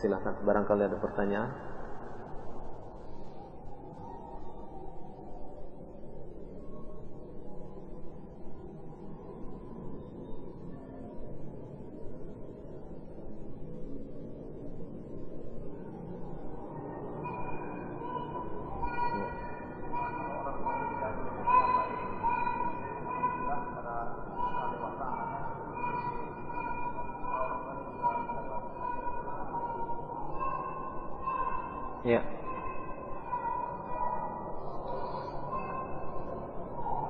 silakan. Barangkali ada pertanyaan. Ya.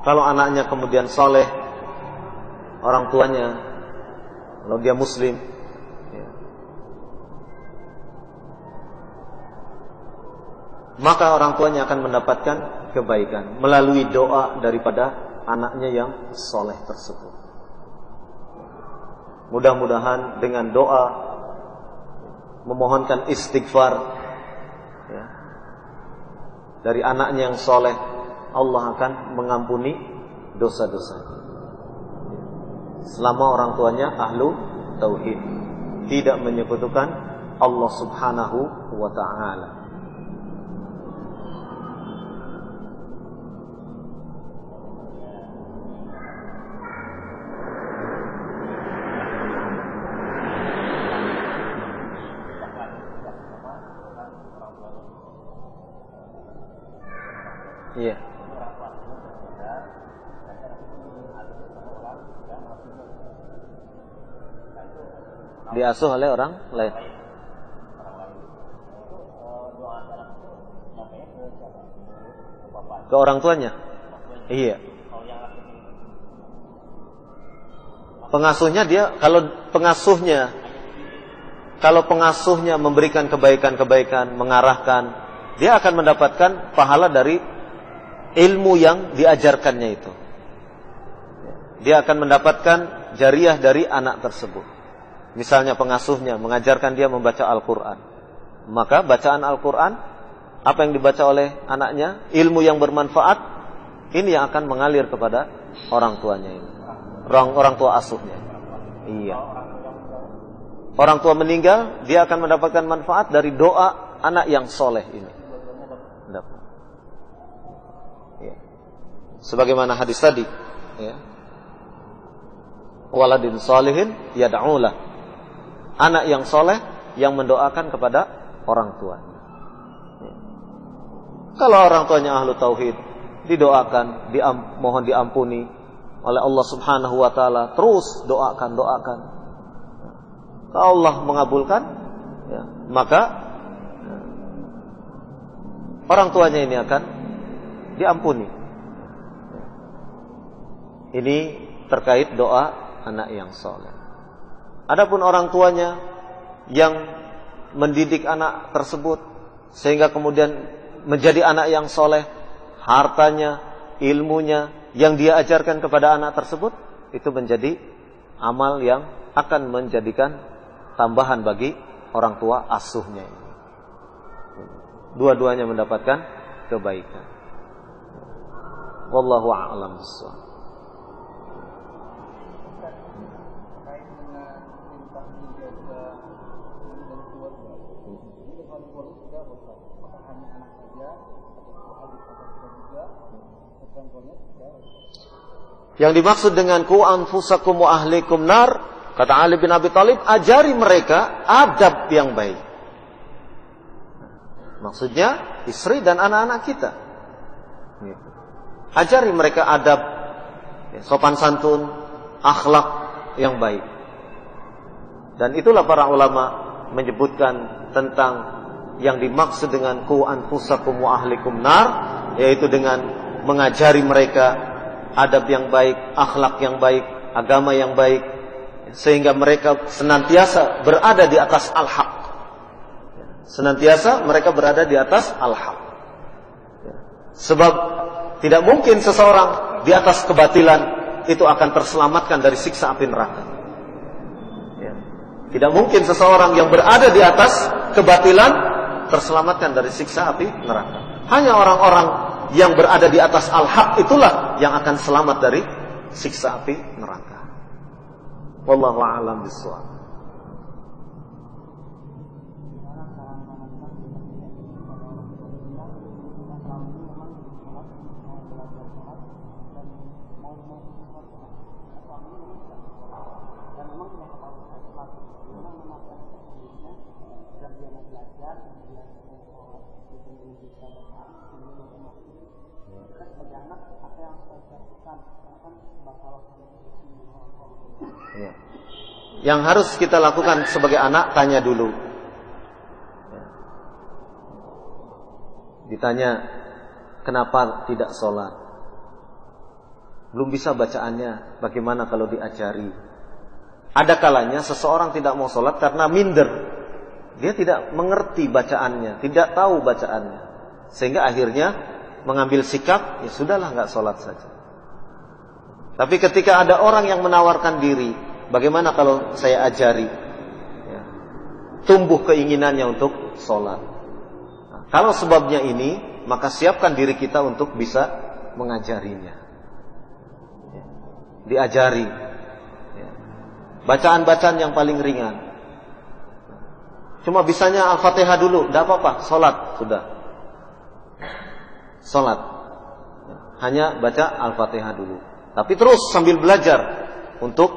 Kalau anaknya kemudian soleh, orang tuanya, kalau dia muslim, ya, maka orang tuanya akan mendapatkan kebaikan melalui doa daripada anaknya yang soleh tersebut. Mudah-mudahan dengan doa memohonkan istighfar dari anaknya yang soleh, Allah akan mengampuni dosa-dosa. Selama orang tuanya ahlu tauhid, tidak menyekutukan Allah Subhanahu wa ta'ala. Iya. Diasuh oleh orang lain. Ke orang tuanya. Iya. Pengasuhnya dia, kalau pengasuhnya memberikan kebaikan-kebaikan, mengarahkan, dia akan mendapatkan pahala dari ilmu yang diajarkannya itu. Dia akan mendapatkan jariah dari anak tersebut. Misalnya pengasuhnya mengajarkan dia membaca Al-Quran, maka bacaan Al-Quran, apa yang dibaca oleh anaknya, ilmu yang bermanfaat, ini yang akan mengalir kepada orang tuanya ini, orang tua asuhnya. Iya. Orang tua meninggal, dia akan mendapatkan manfaat dari doa anak yang soleh ini. Sebagaimana hadis tadi, ya. Waladin salihin yad'ulah. Anak yang soleh yang mendoakan kepada orang tuanya. Ya. Kalau orang tuanya ahlu tauhid, didoakan, mohon diampuni oleh Allah Subhanahu wa ta'ala, terus doakan. Kalau Allah mengabulkan, ya, maka orang tuanya ini akan diampuni. Ini terkait doa anak yang soleh. Adapun orang tuanya yang mendidik anak tersebut sehingga kemudian menjadi anak yang soleh, hartanya, ilmunya yang dia ajarkan kepada anak tersebut, itu menjadi amal yang akan menjadikan tambahan bagi orang tua asuhnya ini. Dua-duanya mendapatkan kebaikan. Wallahu a'lam bishawab. Yang dimaksud dengan ku anfusakum wa ahlikum nar, kata Ali bin Abi Thalib, ajari mereka adab yang baik. Maksudnya istri dan anak-anak kita. Ajari mereka adab, sopan santun, akhlak yang baik. Dan itulah para ulama menyebutkan tentang yang dimaksud dengan ku anfusakum wa ahlikum nar, yaitu dengan mengajari mereka adab yang baik, akhlak yang baik, agama yang baik, sehingga mereka senantiasa berada di atas al-haq. Senantiasa mereka berada di atas al-haq. Sebab tidak mungkin seseorang di atas kebatilan itu akan terselamatkan dari siksa api neraka. Tidak mungkin seseorang yang berada di atas kebatilan terselamatkan dari siksa api neraka. Hanya orang-orang yang berada di atas al-haq itulah yang akan selamat dari siksa api neraka. Wallahu a'lam bishawab. Ya. Yang harus kita lakukan sebagai anak, tanya dulu. Ditanya, kenapa tidak sholat? Belum bisa bacaannya, bagaimana kalau diajari? Ada kalanya seseorang tidak mau sholat karena minder. Dia tidak mengerti bacaannya, tidak tahu bacaannya. Sehingga akhirnya mengambil sikap, ya sudahlah, nggak sholat saja. Tapi ketika ada orang yang menawarkan diri, bagaimana kalau saya ajari? Ya. Tumbuh keinginannya untuk sholat. Nah, kalau sebabnya ini, maka siapkan diri kita untuk bisa mengajarinya. Ya. Diajari. Ya. Bacaan-bacaan yang paling ringan. Cuma bisanya Al-Fatihah dulu, tidak apa-apa, sholat, sudah. Sholat. Hanya baca Al-Fatihah dulu. Tapi terus sambil belajar untuk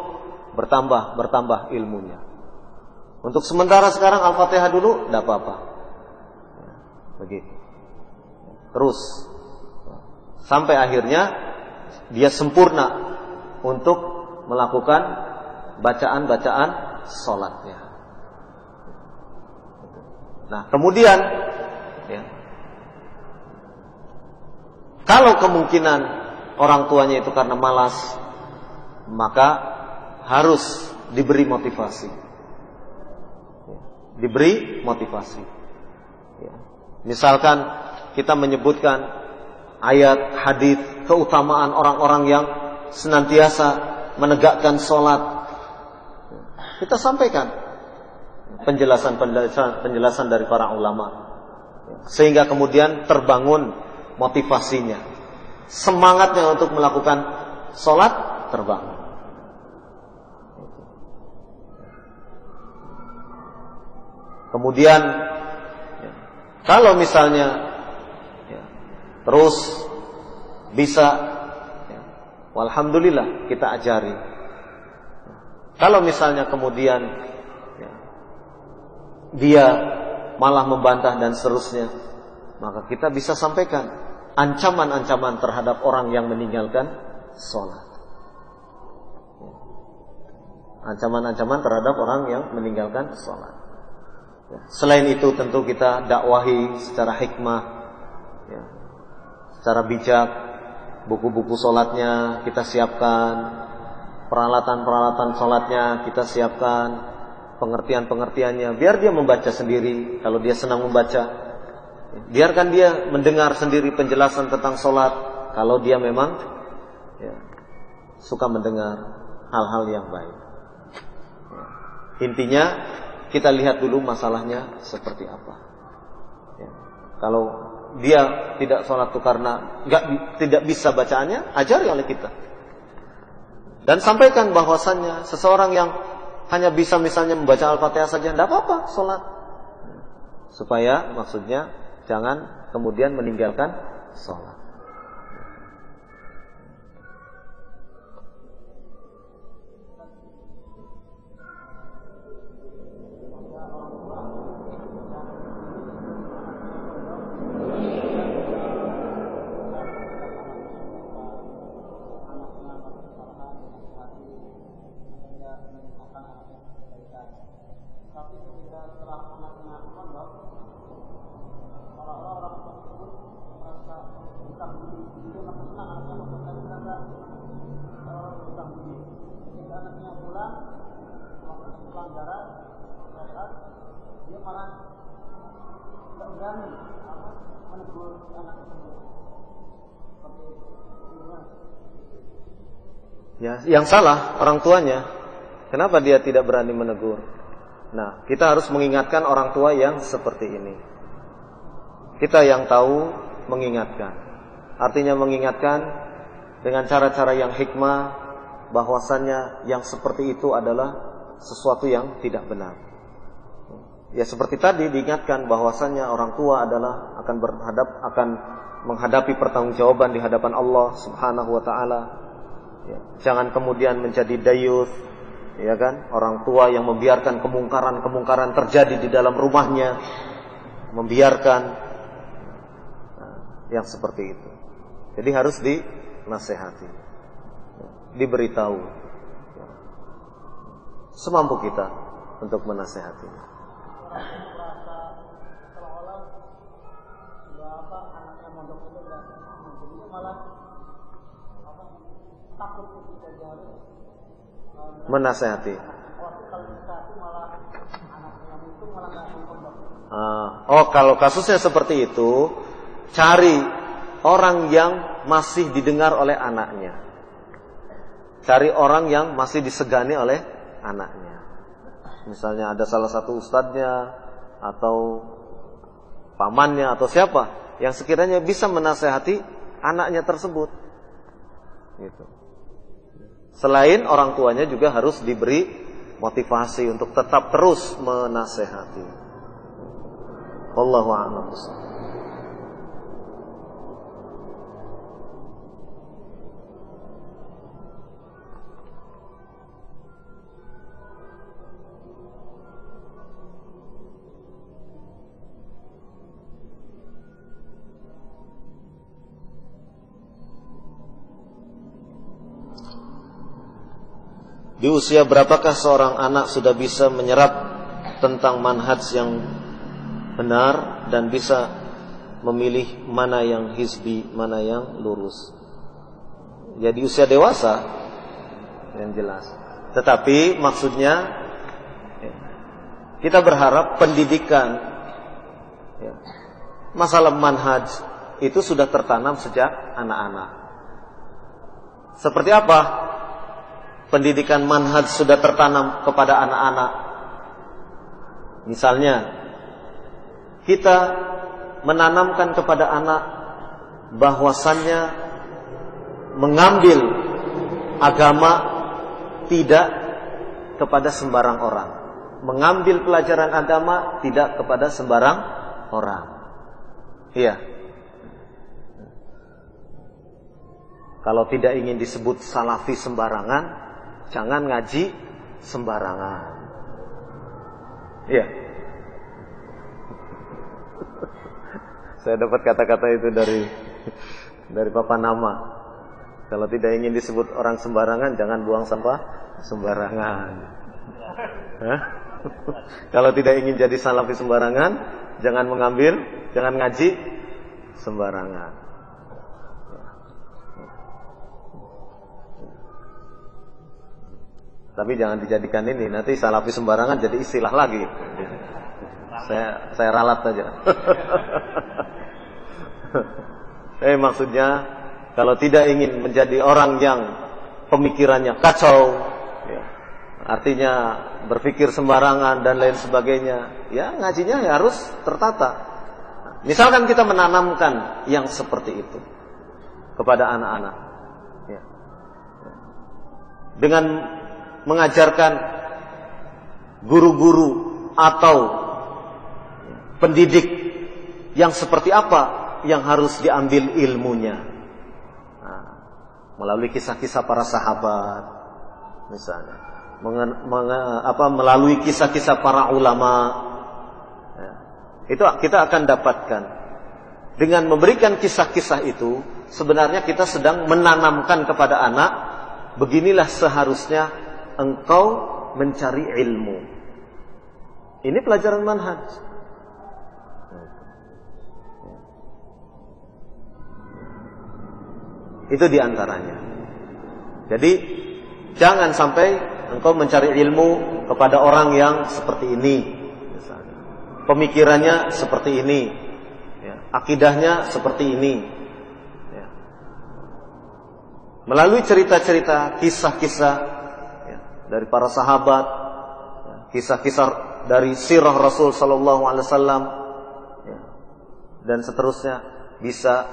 bertambah ilmunya. Untuk sementara sekarang Al-Fatihah dulu, tidak apa-apa. Begitu. Terus sampai akhirnya dia sempurna untuk melakukan bacaan-bacaan sholatnya. Nah, kemudian ya, kalau kemungkinan orang tuanya itu karena malas, maka harus diberi motivasi. Diberi motivasi. Ya. Misalkan kita menyebutkan ayat, hadis, keutamaan orang-orang yang senantiasa menegakkan sholat. Kita sampaikan penjelasan dari para ulama. Sehingga kemudian terbangun motivasinya. Semangatnya untuk melakukan sholat terbangun. Kemudian kalau misalnya terus bisa, walhamdulillah kita ajari. Kalau misalnya kemudian dia malah membantah dan seterusnya, maka kita bisa sampaikan ancaman-ancaman terhadap orang yang meninggalkan sholat. Ancaman-ancaman terhadap orang yang meninggalkan sholat. Selain itu tentu kita dakwahi secara hikmah, secara bijak. Buku-buku sholatnya kita siapkan, peralatan-peralatan sholatnya kita siapkan, pengertian-pengertiannya, biar dia membaca sendiri kalau dia senang membaca. Biarkan dia mendengar sendiri penjelasan tentang sholat kalau dia memang suka mendengar hal-hal yang baik. Intinya kita lihat dulu masalahnya seperti apa. Kalau dia tidak sholat itu karena tidak bisa bacaannya, ajari oleh kita. Dan sampaikan bahwasannya seseorang yang hanya bisa misalnya membaca Al-Fatihah saja, tidak apa-apa sholat. Supaya maksudnya jangan kemudian meninggalkan sholat. Ya, yang salah orang tuanya. Kenapa dia tidak berani menegur? Nah, kita harus mengingatkan orang tua yang seperti ini. Kita yang tahu mengingatkan. Artinya mengingatkan dengan cara-cara yang hikmah, bahwasannya yang seperti itu adalah sesuatu yang tidak benar. Ya seperti tadi diingatkan bahwasanya orang tua adalah akan menghadapi pertanggungjawaban di hadapan Allah Subhanahu wa taala. Ya, jangan kemudian menjadi dayuth, ya kan? Orang tua yang membiarkan kemungkaran terjadi di dalam rumahnya, membiarkan yang seperti itu. Jadi harus dinasehati, diberitahu, semampu kita untuk menasehati. Menasehati. Kalau kasusnya seperti itu, cari orang yang masih didengar oleh anaknya. Cari orang yang masih disegani oleh anaknya. Misalnya ada salah satu ustadznya atau pamannya atau siapa yang sekiranya bisa menasehati anaknya tersebut. Gitu. Selain orang tuanya juga harus diberi motivasi untuk tetap terus menasehati. Wallahu a'lam. Di usia berapakah seorang anak sudah bisa menyerap tentang manhaj yang benar dan bisa memilih mana yang hizbi, mana yang lurus? Ya di usia dewasa yang jelas. Tetapi maksudnya kita berharap pendidikan masalah manhaj itu sudah tertanam sejak anak-anak. Seperti apa pendidikan manhaj sudah tertanam kepada anak-anak? Misalnya, kita menanamkan kepada anak bahwasannya mengambil agama tidak kepada sembarang orang. Mengambil pelajaran agama tidak kepada sembarang orang. Iya. Kalau tidak ingin disebut salafi sembarangan, jangan ngaji sembarangan. Iya. Saya dapat kata-kata itu dari Papa Nama. Kalau tidak ingin disebut orang sembarangan, jangan buang sampah sembarangan. Hah? Kalau tidak ingin jadi salafi sembarangan, jangan ngaji sembarangan. Tapi jangan dijadikan ini, nanti salafi sembarangan jadi istilah lagi. Saya ralat saja. Maksudnya kalau tidak ingin menjadi orang yang pemikirannya kacau, artinya berpikir sembarangan dan lain sebagainya, ya ngajinya harus tertata. Misalkan kita menanamkan yang seperti itu kepada anak-anak, dengan mengajarkan guru-guru atau pendidik yang seperti apa yang harus diambil ilmunya, melalui kisah-kisah para sahabat misalnya, melalui kisah-kisah para ulama, itu kita akan dapatkan. Dengan memberikan kisah-kisah itu, sebenarnya kita sedang menanamkan kepada anak, beginilah seharusnya engkau mencari ilmu. Ini pelajaran manhaj. Itu diantaranya. Jadi jangan sampai engkau mencari ilmu kepada orang yang seperti ini, misalnya. Pemikirannya seperti ini, akidahnya seperti ini. Melalui cerita-cerita, kisah-kisah dari para sahabat, kisah-kisah dari sirah Rasul Sallallahu Alaihi Wasallam, dan seterusnya, bisa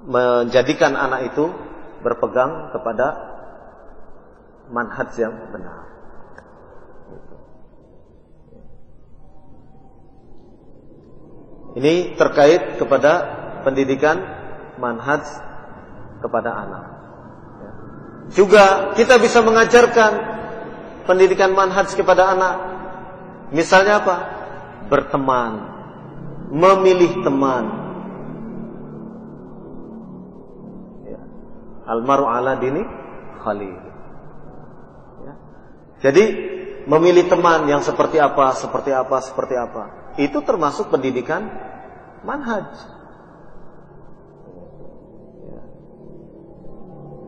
menjadikan anak itu berpegang kepada manhaj yang benar. Ini terkait kepada pendidikan manhaj kepada anak. Juga kita bisa mengajarkan pendidikan manhaj kepada anak. Misalnya apa? Berteman, memilih teman. Almaru ala dini khalil. Jadi memilih teman yang seperti apa, seperti apa, seperti apa. Itu termasuk pendidikan manhaj.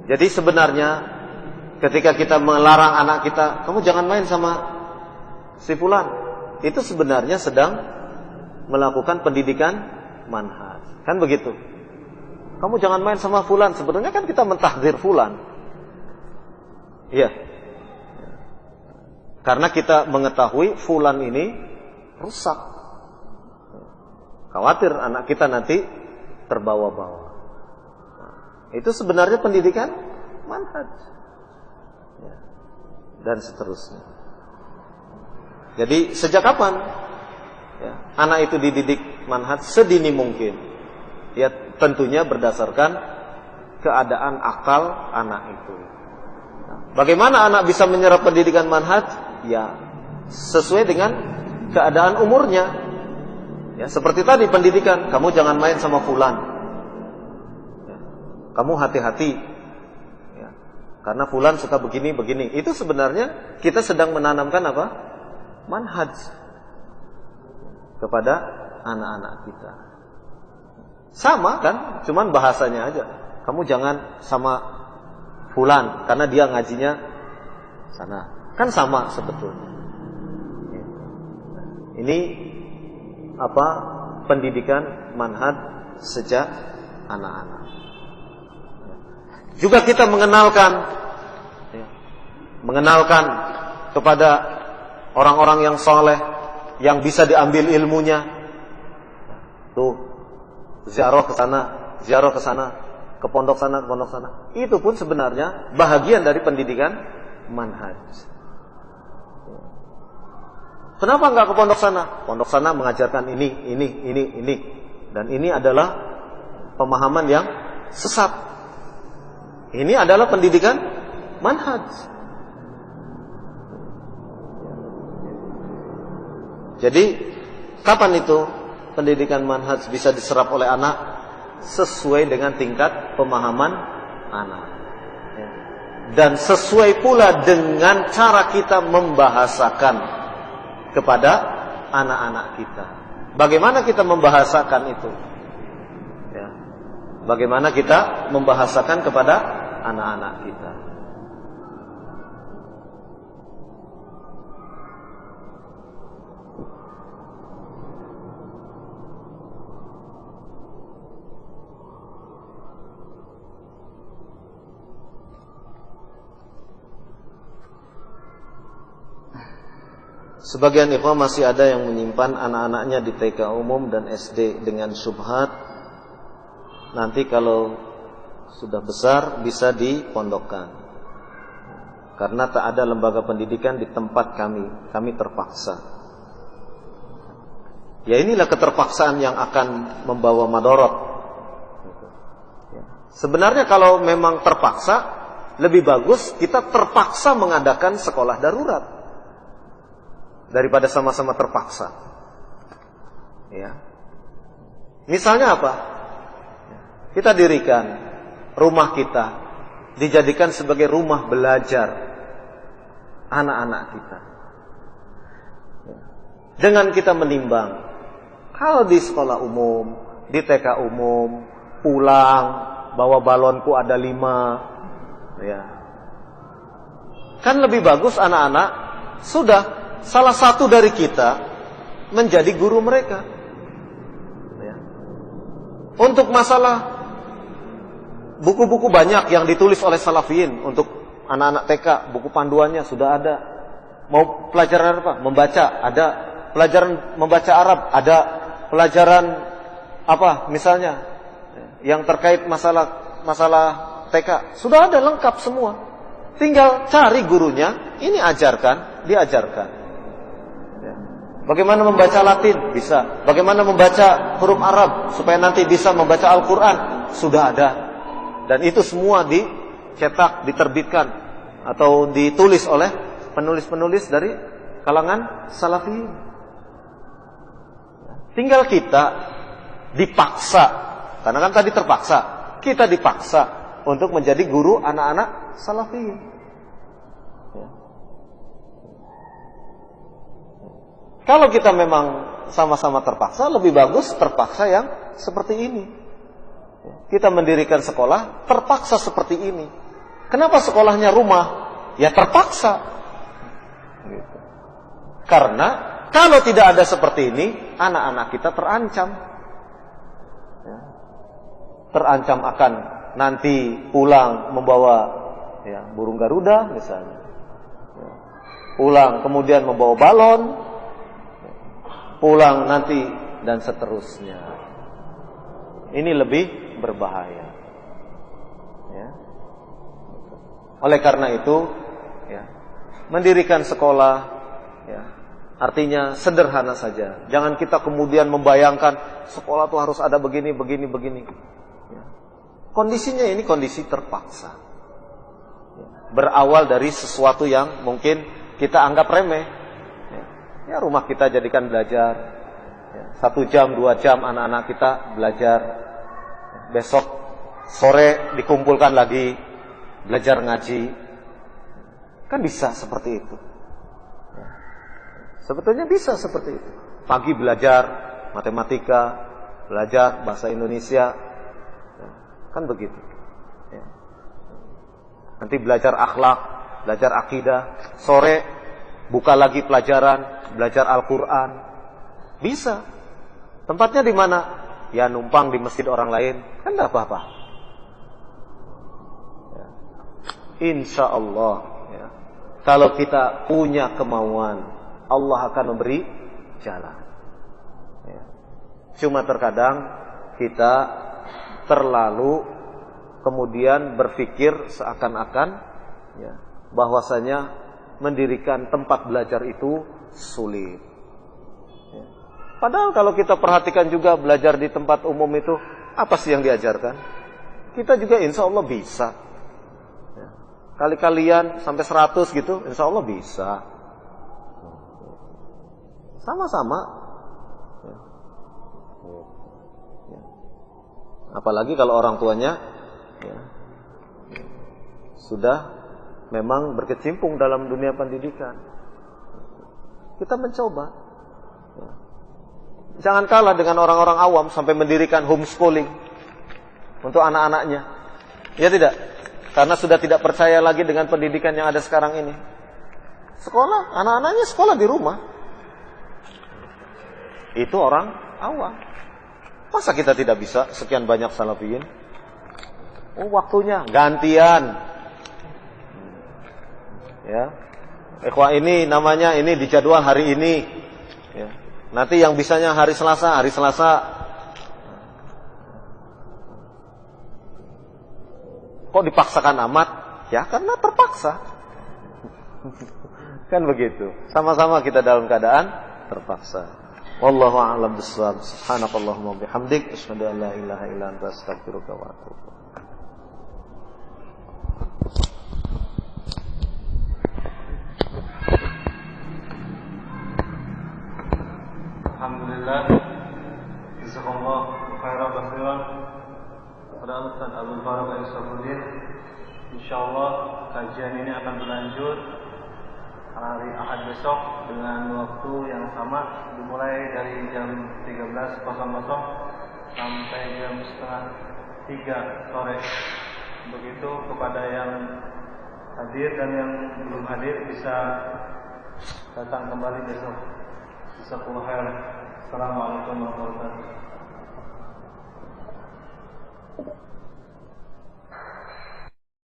Jadi sebenarnya ketika kita melarang anak kita, kamu jangan main sama si fulan, itu sebenarnya sedang melakukan pendidikan manhaj. Kan begitu? Kamu jangan main sama fulan, sebenarnya kan kita mentahdzir fulan. Iya. Karena kita mengetahui fulan ini rusak. Khawatir anak kita nanti terbawa-bawa. Itu sebenarnya pendidikan manhaj. Dan seterusnya. Jadi sejak kapan anak itu dididik manhaj? Sedini mungkin. Ya tentunya berdasarkan keadaan akal anak itu. Bagaimana anak bisa menyerap pendidikan manhaj? Ya sesuai dengan keadaan umurnya. Ya seperti tadi pendidikan, kamu jangan main sama fulan. Kamu hati-hati, ya, karena fulan suka begini-begini. Itu sebenarnya kita sedang menanamkan apa? Manhaj kepada anak-anak kita. Sama kan, cuman bahasanya aja. Kamu jangan sama fulan, karena dia ngajinya sana. Kan sama sebetulnya. Ini apa? Pendidikan manhaj sejak anak-anak. Juga kita mengenalkan kepada orang-orang yang soleh, yang bisa diambil ilmunya. Tuh, ziarah ke sana, ke pondok sana, ke pondok sana. Itu pun sebenarnya bahagian dari pendidikan manhaj. Kenapa enggak ke pondok sana? Pondok sana mengajarkan ini. Dan ini adalah pemahaman yang sesat. Ini adalah pendidikan manhaj. Jadi, kapan itu pendidikan manhaj bisa diserap oleh anak? Sesuai dengan tingkat pemahaman anak. Dan sesuai pula dengan cara kita membahasakan kepada anak-anak kita. Bagaimana kita membahasakan itu? Bagaimana kita membahasakan kepada anak-anak kita. Sebagian ikhwan masih ada yang menyimpan anak-anaknya di TK umum dan SD dengan syubhat. Nanti kalau sudah besar bisa dipondokkan. Karena tak ada lembaga pendidikan di tempat kami terpaksa. Ya inilah keterpaksaan yang akan membawa madorot. Sebenarnya kalau memang terpaksa, lebih bagus kita terpaksa mengadakan sekolah darurat daripada sama-sama terpaksa. Ya. Misalnya apa? Kita dirikan rumah kita dijadikan sebagai rumah belajar anak-anak kita. Dengan kita menimbang, kalau di sekolah umum, di TK umum, pulang, bawa balonku ada 5, ya. Kan lebih bagus anak-anak sudah salah satu dari kita menjadi guru mereka. Ya. Untuk masalah buku-buku banyak yang ditulis oleh salafiyin untuk anak-anak TK, buku panduannya sudah ada. Mau pelajaran apa? Membaca, ada. Pelajaran membaca Arab, ada. Pelajaran apa misalnya yang terkait masalah TK, sudah ada lengkap semua. Tinggal cari gurunya, ini ajarkan, diajarkan. Bagaimana membaca Latin? Bisa. Bagaimana membaca huruf Arab supaya nanti bisa membaca Al-Quran? Sudah ada. Dan itu semua dicetak, diterbitkan atau ditulis oleh penulis-penulis dari kalangan Salafiyin. Tinggal kita dipaksa, karena kan tadi terpaksa, kita dipaksa untuk menjadi guru anak-anak Salafiyin. Kalau kita memang sama-sama terpaksa, lebih bagus terpaksa yang seperti ini. Kita mendirikan sekolah terpaksa seperti ini. Kenapa sekolahnya rumah? Ya terpaksa. Gitu. Karena kalau tidak ada seperti ini, anak-anak kita terancam. Ya. Terancam akan nanti pulang membawa burung Garuda misalnya. Ya. Pulang kemudian membawa balon. Pulang nanti dan seterusnya. Ini lebih berbahaya. Ya. Oleh karena itu, mendirikan sekolah, artinya sederhana saja. Jangan kita kemudian membayangkan sekolah itu harus ada begini. Ya. Kondisinya ini kondisi terpaksa. Berawal dari sesuatu yang mungkin kita anggap remeh. Ya, rumah kita jadikan belajar. 1 jam, 2 jam anak-anak kita belajar. Besok sore dikumpulkan lagi belajar ngaji. Kan bisa seperti itu. Sebetulnya bisa seperti itu. Pagi belajar matematika, belajar bahasa Indonesia. Kan begitu. Nanti belajar akhlak, belajar akidah. Sore buka lagi pelajaran, belajar Al-Quran. Bisa. Tempatnya di mana? Ya numpang di masjid orang lain. Kan tidak apa-apa. Ya. Insya Allah. Ya. Kalau kita punya kemauan, Allah akan memberi jalan. Ya. Cuma terkadang kita terlalu kemudian berpikir seakan-akan bahwasanya mendirikan tempat belajar itu sulit. Padahal kalau kita perhatikan juga belajar di tempat umum itu, apa sih yang diajarkan? Kita juga insya Allah bisa. Kali-kalian sampai 100 gitu, insya Allah bisa. Sama-sama. Apalagi kalau orang tuanya sudah memang berkecimpung dalam dunia pendidikan. Kita mencoba. Jangan kalah dengan orang-orang awam sampai mendirikan homeschooling untuk anak-anaknya. Ya tidak? Karena sudah tidak percaya lagi dengan pendidikan yang ada sekarang ini. Sekolah, anak-anaknya sekolah di rumah. Itu orang awam. Masa kita tidak bisa sekian banyak salafiyin? Oh, waktunya gantian. Ya. Ikhwah ini namanya ini dijadwal hari ini. Ya. Nanti yang bisanya hari Selasa. Kok dipaksakan amat? Ya karena terpaksa. Kan begitu. Sama-sama kita dalam keadaan terpaksa. Wallahu a'lam bishawab. Subhanakallahumma bihamdik asyhadu an la ilaha illa anta astaghfiruka wa atubu. Alhamdulillah, jazakallah khairan katsiran kepada Ustaz Abdul Faruq Al-Safuddin. Insyaallah kajian ini akan berlanjut hari Ahad besok dengan waktu yang sama, dimulai dari jam 13.00 sampai jam setengah 3 sore. Begitu kepada yang hadir dan yang belum hadir bisa datang kembali besok. Assalamualaikum warahmatullahi wabarakatuh.